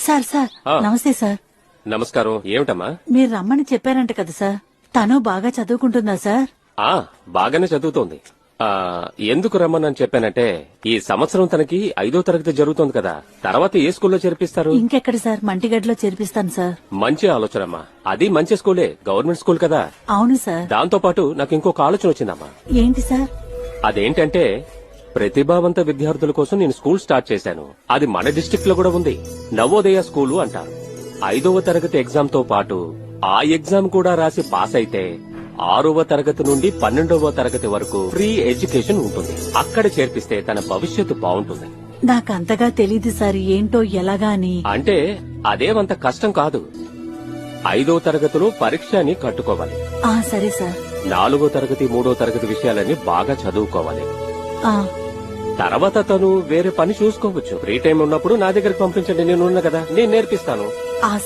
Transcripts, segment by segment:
Sir sir నమస్తే sir. నమస్కారం. ఏమిటమ్మా? మీరు రమ్మని చెప్పారంట కదా సార్. తను బాగా చదువుకుంటుందా సార్? బాగానే చదువుతోంది. ఎందుకు రమ్మని చెప్పానంటే ఈ సంవత్సరం తనకి 5వ తరగతి జరుగుతోంది కదా, తర్వాత ఏ స్కూల్లో చేర్పిస్తారు? ఇంకెక్కడ సార్, మంటిగడ్డలో చేర్పిస్తాను సార్. మంచి ఆలోచనమ్మా. అది మంచి స్కూలే, గవర్నమెంట్ స్కూల్ కదా. అవును సార్. దాంతో పాటు నాకు ఇంకొక ఆలోచన వచ్చిందమ్మా. ఏంటి సార్? అదేంటంటే ప్రతిభావంత విద్యార్థుల కోసం నేను స్కూల్ స్టార్ట్ చేశాను. అది మన డిస్ట్రిక్ట్ లో కూడా ఉంది. నవోదయ స్కూలు అంటారు. 5వ తరగతి ఎగ్జామ్ తో పాటు ఆ ఎగ్జామ్ కూడా రాసి పాస్ అయితే 6వ తరగతి నుండి 12వ తరగతి వరకు ఫ్రీ ఎడ్యుకేషన్ ఉంటుంది. అక్కడ చేర్పిస్తే తన భవిష్యత్తు బాగుంటుంది. నాకంతగా తెలీదు సార్, ఏంటో ఎలాగా అని. అంటే అదేమంత కష్టం కాదు. 5వ తరగతిలో పరీక్ష అని కట్టుకోవాలి. సరే సార్. 4వ తరగతి 3వ తరగతి విషయాలని బాగా చదువుకోవాలి. తర్వాత తను వేరే పని చూసుకోవచ్చు. ఫ్రీ టైం ఉన్నప్పుడు నా దగ్గరకు పంపించండి, నేనున్నా కదా, నేను నేర్పిస్తాను.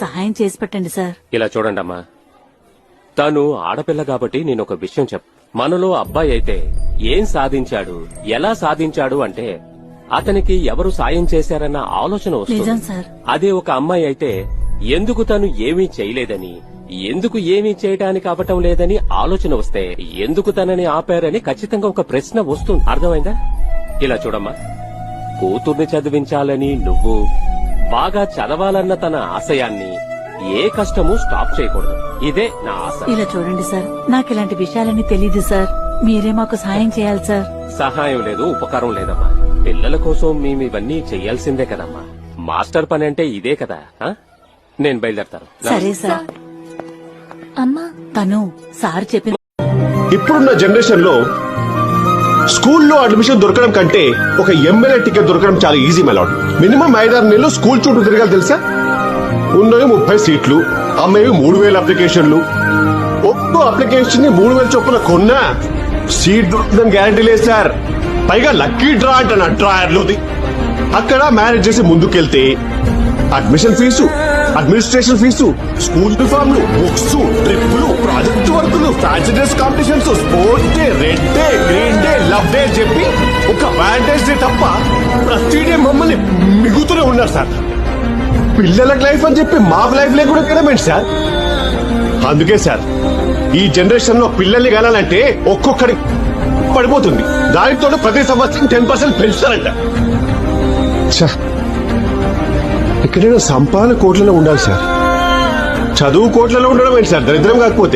సహాయం చేసి పెట్టండి సార్. ఇలా చూడండమ్మా, తను ఆడపిల్ల కాబట్టి నేను ఒక విషయం మనలో అబ్బాయి అయితే ఏం సాధించాడు, ఎలా సాధించాడు అంటే అతనికి ఎవరు సాయం చేశారన్న ఆలోచన వస్తుంది. అదే ఒక అమ్మాయి అయితే ఎందుకు తను ఏమీ చేయలేదని, ఎందుకు ఏమీ చేయడానికి అవటం లేదని ఆలోచన వస్తే ఎందుకు తనని ఆపారని ఖచ్చితంగా ఒక ప్రశ్న వస్తుంది. అర్థమైందా? ఇలా చూడమ్మా, కూతుర్ని చదివించాలని నువ్వు, బాగా చదవాలన్న తన ఆశయాన్ని ఏ కష్టము స్టాప్ చేయకూడదు. ఇదే నా ఆశ. ఇలా చూడండి సార్, నాకు ఇలాంటి విషయాలన్నీ తెలీదు సార్. మీరే మాకు సహాయం చేయాలి సార్. సహాయం లేదు, ఉపకారం లేదమ్మా. పిల్లల కోసం మేము ఇవన్నీ చెయ్యాల్సిందే కదమ్మా. మాస్టర్ పని అంటే ఇదే కదా. నేను బయలుదేరతాను. సరే సార్. అమ్మా, తను సార్ చెప్పిన ఇప్పుడున్న జనరేషన్ లో స్కూల్లో అడ్మిషన్ దొరకడం కంటే ఒక ఎమ్మెల్యే టికెట్ దొరకడం చాలా ఈజీ మెలాడ్. మినిమం 5-6 నెలలు స్కూల్ చుట్టూ తిరగాలి తెలుసా. ఉన్నవి 30 సీట్లు, అమ్మేవి 3000 అప్లికేషన్లు. ఒక్కో అప్లికేషన్ ని 3000 చొప్పున కొన్నా సీట్ దొరుకుతుందని గ్యారంటీ లేదు సార్. పైగా లక్కీ డ్రా అంట డ్రాయర్లోది. అక్కడ మ్యారేజ్ చేసి ముందుకెళ్తే admission fee, administration fee, school యూనిఫామ్లు, బుక్స్, ట్రిప్లు, ప్రాజెక్ట్ వర్కులు, fancy dress competitions, sports day, red day, green day, love day చెప్పి ఒక వ్యాలంటైన్స్ డే తప్ప ప్రతి డే మమ్మల్ని మిగుతూనే ఉన్నారు సార్. పిల్లలకు లైఫ్ అని చెప్పి మాకు లైఫ్ లేకుండా తినమేంటి సార్. అందుకే సార్ ఈ జనరేషన్ లో పిల్లల్ని కనాలంటే ఒక్కొక్కడి పడిపోతుంది. దానితో ప్రతి సంవత్సరం 10% పెంచుతారంట. ఎక్కడైనా సంపాదన కోట్లలో ఉండాలి సార్. చదువు కోట్లలో ఉండడం ఏంటి సార్, దరిద్రం కాకపోతే.